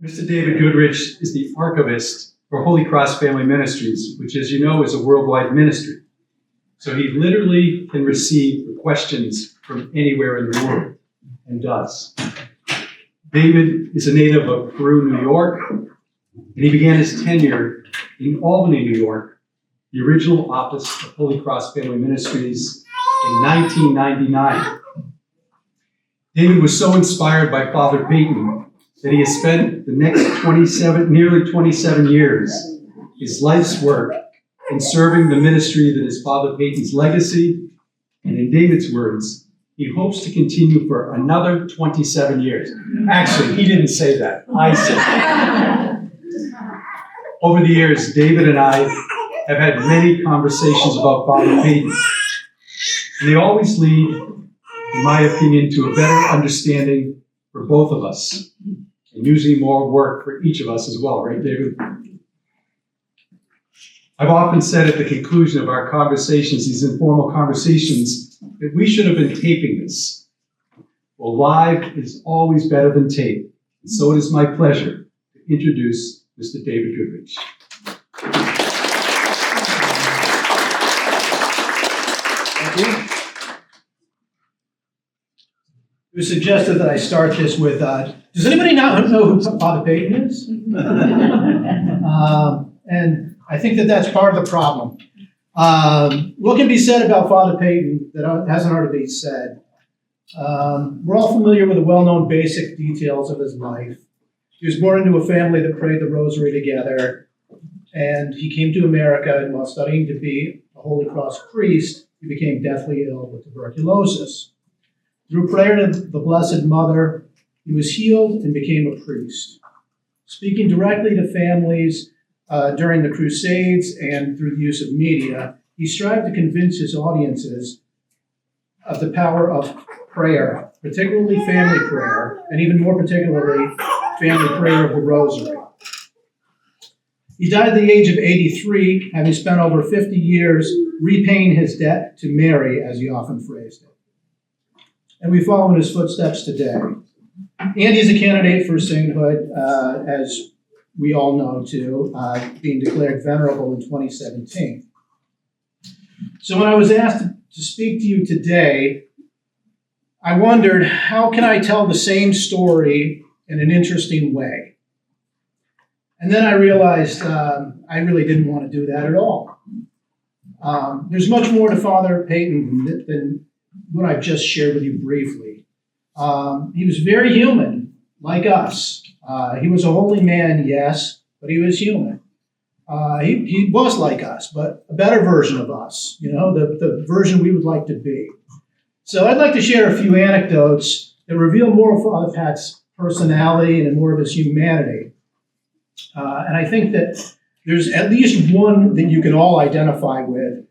Mr. David Goodrich is the archivist for Holy Cross Family Ministries, which, as you know, is a worldwide ministry. So he literally can receive questions from anywhere in the world, and does. David is a native of Peru, New York, and he began his tenure in Albany, New York, the original office of Holy Cross Family Ministries, in 1999. David was so inspired by Father Peyton that he has spent the next nearly 27 years, his life's work, in serving the ministry that is Father Peyton's legacy, and in David's words, he hopes to continue for another 27 years. Actually, he didn't say that. I said that. Over the years, David and I have had many conversations about Father Peyton, and they always lead, in my opinion, to a better understanding for both of us, and usually more work for each of us as well, right, David? I've often said at the conclusion of our conversations, these informal conversations, that we should have been taping this. Well, live is always better than tape, and so it is my pleasure to introduce Mr. David Goodrich. Thank you. It was suggested that I start this with, does anybody not know who Father Peyton is? And I think that that's part of the problem. What can be said about Father Peyton that hasn't already been said? We're all familiar with the well-known basic details of his life. He was born into a family that prayed the Rosary together, and he came to America, and while studying to be a Holy Cross priest, he became deathly ill with tuberculosis. Through prayer to the Blessed Mother, he was healed and became a priest. Speaking directly to families during the Crusades and through the use of media, he strived to convince his audiences of the power of prayer, particularly family prayer, and even more particularly, family prayer of the Rosary. He died at the age of 83, having spent over 50 years repaying his debt to Mary, as he often phrased it. And we follow in his footsteps today. And he's a candidate for sainthood, as we all know too, being declared venerable in 2017. So when I was asked to speak to you today, I wondered, how can I tell the same story in an interesting way? And then I realized I really didn't want to do that at all. There's much more to Father Peyton than what I've just shared with you briefly. He was very human, like us. He was a holy man, yes, but he was human. He was like us, but a better version of us, the version we would like to be. So I'd like to share a few anecdotes that reveal more of Father Pat's personality and more of his humanity. And I think that there's at least one that you can all identify with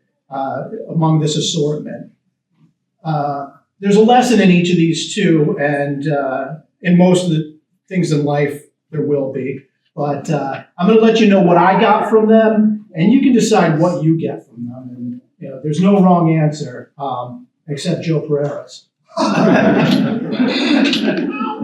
among this assortment. There's a lesson in each of these two, and in most of the things in life there will be. But I'm going to let you know what I got from them, and you can decide what you get from them. And there's no wrong answer, except Joe Pereira's.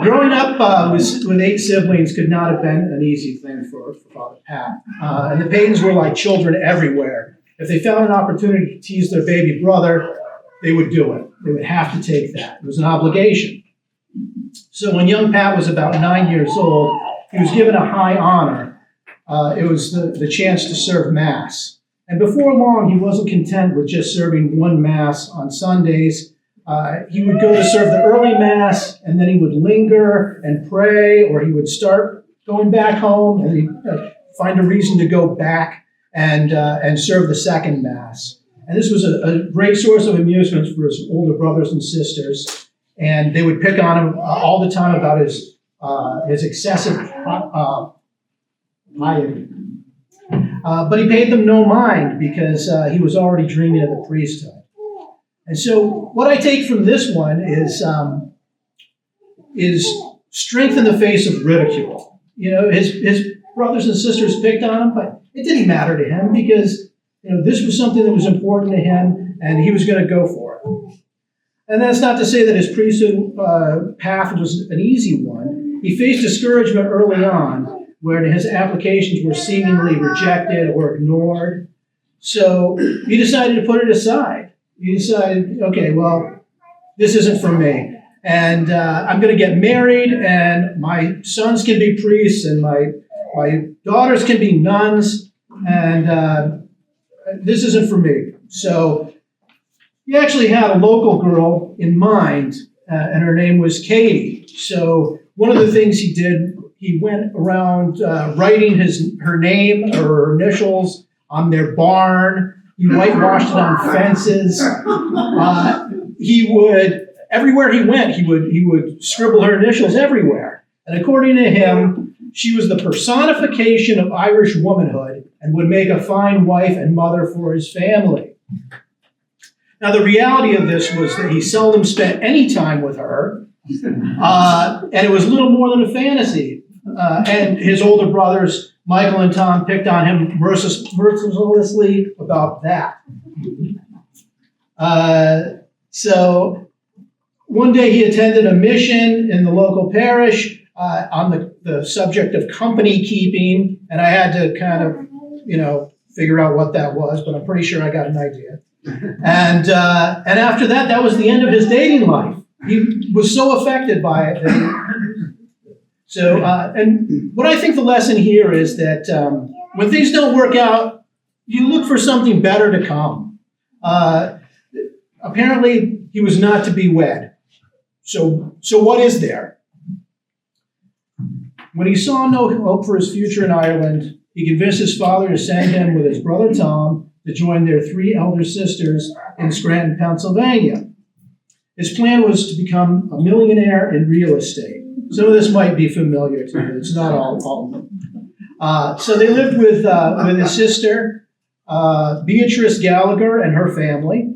Growing up with 8 siblings could not have been an easy thing for Father Pat. And the Peytons were like children everywhere. If they found an opportunity to tease their baby brother, they would do it. They would have to take that. It was an obligation. So when young Pat was about 9 years old, he was given a high honor. It was the chance to serve Mass. And before long, he wasn't content with just serving one Mass on Sundays. He would go to serve the early Mass, and then he would linger and pray, or he would start going back home, and he'd find a reason to go back and serve the second Mass. And this was a great source of amusement for his older brothers and sisters, and they would pick on him all the time about his excessive piety. But he paid them no mind because he was already dreaming of the priesthood. And so what I take from this one is strength in the face of ridicule. His brothers and sisters picked on him, but it didn't matter to him because this was something that was important to him, and he was going to go for it. And that's not to say that his priesthood path was an easy one. he faced discouragement early on, where his applications were seemingly rejected or ignored. So he decided to put it aside. He decided, okay, well, this isn't for me. And I'm going to get married, and my sons can be priests, and my daughters can be nuns, and this isn't for me. So he actually had a local girl in mind, and her name was Katie. So one of the things he did, he went around writing her name or her initials on their barn. He whitewashed it on fences. He would, everywhere he went, he would scribble her initials everywhere. And according to him, she was the personification of Irish womanhood and would make a fine wife and mother for his family. Now, the reality of this was that he seldom spent any time with her, and it was little more than a fantasy. And his older brothers, Michael and Tom, picked on him mercilessly about that. So one day he attended a mission in the local parish on the subject of company keeping, and I had to kind of, figure out what that was, but I'm pretty sure I got an idea. And after that, that was the end of his dating life. He was so affected by it. And what I think the lesson here is that when things don't work out, you look for something better to come. Apparently, he was not to be wed. So what is there? When he saw no hope for his future in Ireland, he convinced his father to send him with his brother Tom to join their 3 elder sisters in Scranton, Pennsylvania. His plan was to become a millionaire in real estate. Some of this might be familiar to you. It's not all. So they lived with his sister, Beatrice Gallagher, and her family.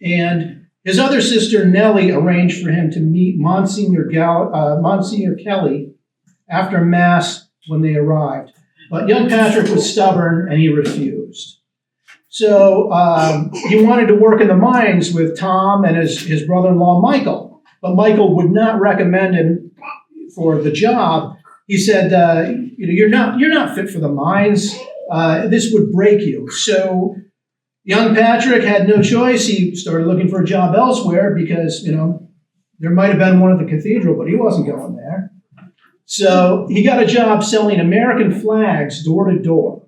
And his other sister, Nellie, arranged for him to meet Monsignor Kelly after Mass when they arrived. But young Patrick was stubborn, and he refused. So he wanted to work in the mines with Tom and his brother-in-law, Michael. But Michael would not recommend him for the job. He said, you're not fit for the mines. This would break you. So young Patrick had no choice. He started looking for a job elsewhere because, there might have been one at the cathedral, but he wasn't going there. So he got a job selling American flags door to door.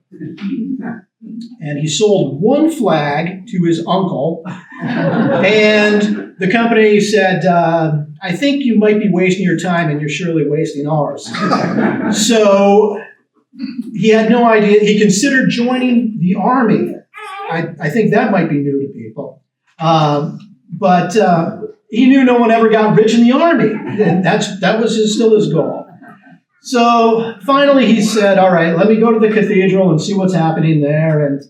And he sold one flag to his uncle. And the company said, I think you might be wasting your time, and you're surely wasting ours. So he had no idea. He considered joining the army. I think that might be new to people. But he knew no one ever got rich in the army. And that was still his goal. So finally he said, all right, let me go to the cathedral and see what's happening there. And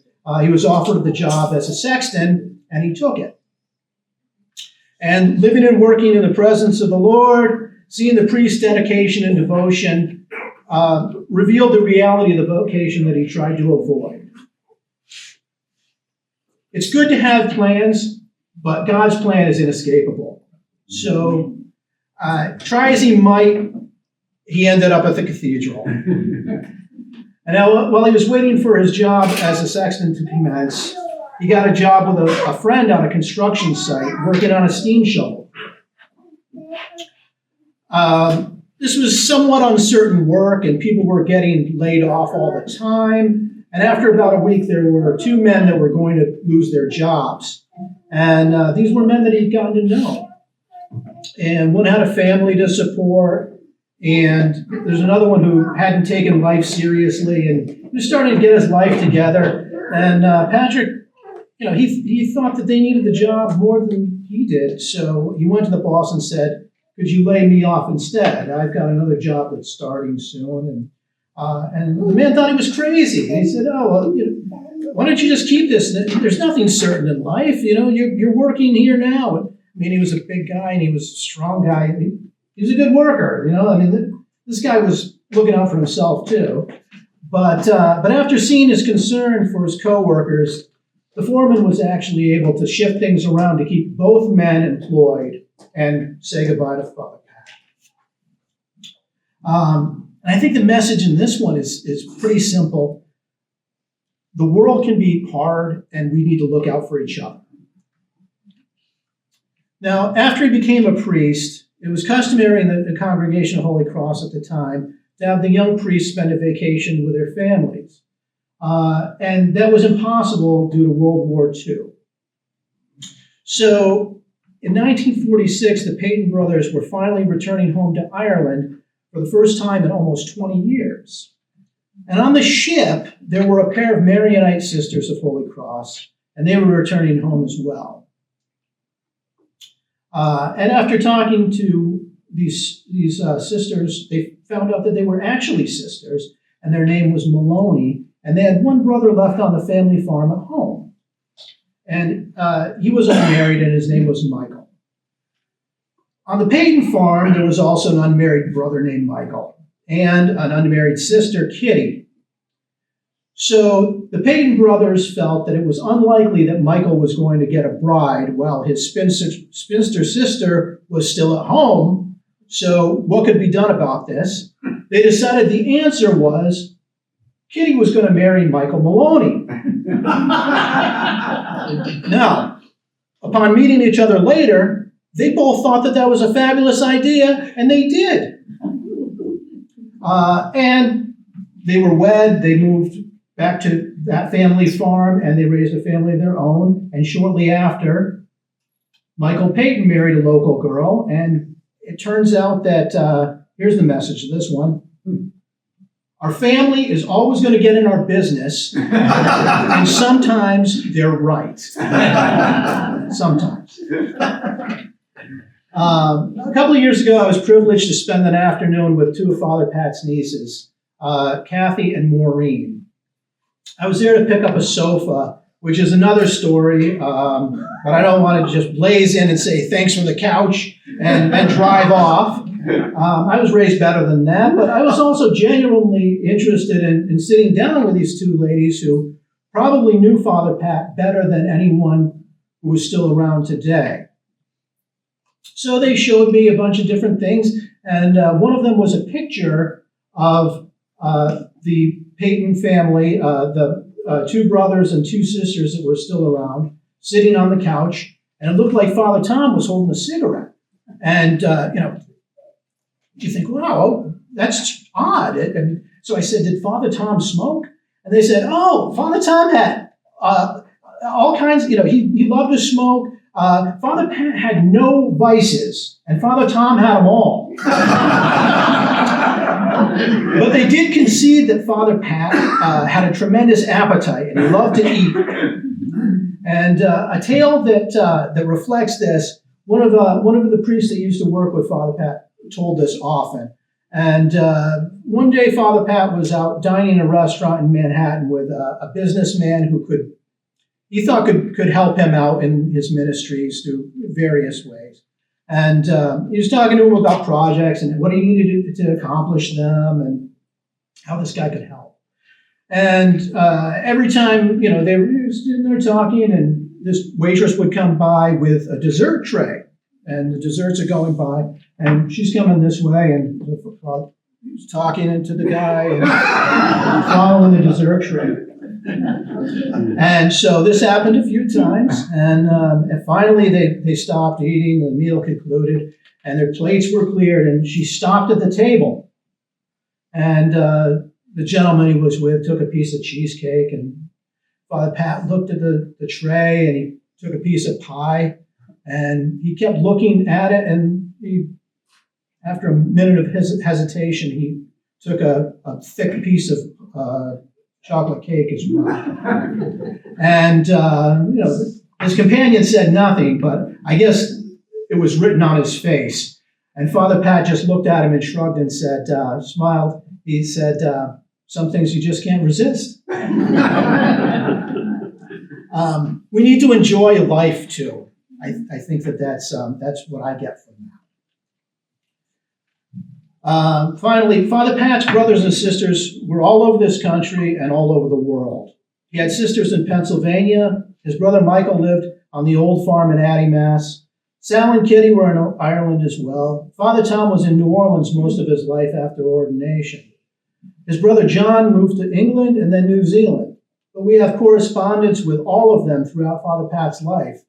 he was offered the job as a sexton, and he took it. And living and working in the presence of the Lord, seeing the priest's dedication and devotion, revealed the reality of the vocation that he tried to avoid. It's good to have plans, but God's plan is inescapable. So try as he might, he ended up at the cathedral. And now, while he was waiting for his job as a sexton to commence, he got a job with a friend on a construction site working on a steam shovel. This was somewhat uncertain work, and people were getting laid off all the time. And after about a week, there were 2 men that were going to lose their jobs. And these were men that he'd gotten to know. And one had a family to support. And there's another one who hadn't taken life seriously, and he was starting to get his life together. And Patrick, he thought that they needed the job more than he did. So he went to the boss and said, could you lay me off instead? I've got another job that's starting soon. And the man thought he was crazy. And he said, why don't you just keep this? There's nothing certain in life. You're working here now. He was a big guy, and he was a strong guy. He was a good worker, this guy was looking out for himself too. But after seeing his concern for his co-workers, the foreman was actually able to shift things around to keep both men employed and say goodbye to Father Pat. And I think the message in this one is pretty simple. The world can be hard, and we need to look out for each other. Now, after he became a priest, it was customary in the congregation of Holy Cross at the time to have the young priests spend a vacation with their families. And that was impossible due to World War II. So in 1946, the Peyton brothers were finally returning home to Ireland for the first time in almost 20 years. And on the ship, there were a pair of Maronite sisters of Holy Cross, and they were returning home as well. And after talking to these sisters, they found out that they were actually sisters, and their name was Maloney, and they had one brother left on the family farm at home. And he was unmarried, and his name was Michael. On the Peyton farm, there was also an unmarried brother named Michael, and an unmarried sister, Kitty. So the Peyton brothers felt that it was unlikely that Michael was going to get a bride while his spinster sister was still at home. So what could be done about this? They decided the answer was Kitty was going to marry Michael Maloney. Now, upon meeting each other later, they both thought that was a fabulous idea, and they did. And they were wed. They moved back to that family farm, and they raised a family of their own. And shortly after, Michael Peyton married a local girl, and it turns out that, here's the message of this one. Our family is always going to get in our business, and sometimes they're right. Sometimes. A couple of years ago, I was privileged to spend an afternoon with two of Father Pat's nieces, Kathy and Maureen. I was there to pick up a sofa, which is another story, but I don't want to just blaze in and say thanks for the couch and then drive off. I was raised better than that, but I was also genuinely interested in sitting down with these two ladies who probably knew Father Pat better than anyone who was still around today. So they showed me a bunch of different things, and one of them was a picture of the Peyton family, the two brothers and two sisters that were still around, sitting on the couch, and it looked like Father Tom was holding a cigarette. And, you think, wow, that's odd. So I said, did Father Tom smoke? And they said, oh, Father Tom had all kinds, he loved to smoke. Father Pat had no vices, and Father Tom had them all. But they did concede that Father Pat had a tremendous appetite, and he loved to eat. And a tale that reflects this, one of the priests that used to work with Father Pat told this often. And one day, Father Pat was out dining in a restaurant in Manhattan with a businessman who he thought could help him out in his ministries through various ways. And he was talking to him about projects and what he needed to accomplish them and how this guy could help. And every time, they were sitting there talking, and this waitress would come by with a dessert tray. And the desserts are going by, and she's coming this way, and he's talking to the guy and following the dessert tray. And so this happened a few times, and finally they stopped eating, the meal concluded, and their plates were cleared, and she stopped at the table. And the gentleman he was with took a piece of cheesecake, and Father Pat looked at the tray, and he took a piece of pie, and he kept looking at it, and after a minute of hesitation, he took a thick piece of chocolate cake as well. And, his companion said nothing, but I guess it was written on his face. And Father Pat just looked at him and shrugged and said, smiled. He said, some things you just can't resist. We need to enjoy life too. I think that's what I get from that. Finally, Father Pat's brothers and sisters were all over this country and all over the world. He had sisters in Pennsylvania. His brother Michael lived on the old farm in Addie, Mass. Sal and Kitty were in Ireland as well. Father Tom was in New Orleans most of his life after ordination. His brother John moved to England and then New Zealand. But we have correspondence with all of them throughout Father Pat's life.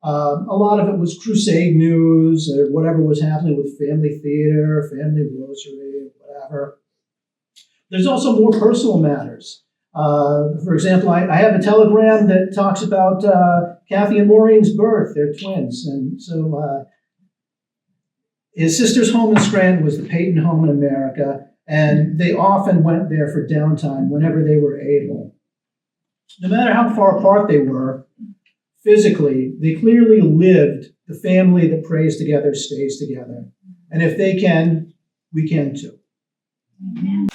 A lot of it was crusade news or whatever was happening with family theater, family rosary, whatever. There's also more personal matters. For example, I have a telegram that talks about Kathy and Maureen's birth. They're twins. And so his sister's home in Scranton was the Peyton home in America, and they often went there for downtime whenever they were able. No matter how far apart they were, physically, they clearly lived the family that prays together stays together. And if they can, we can too. Amen.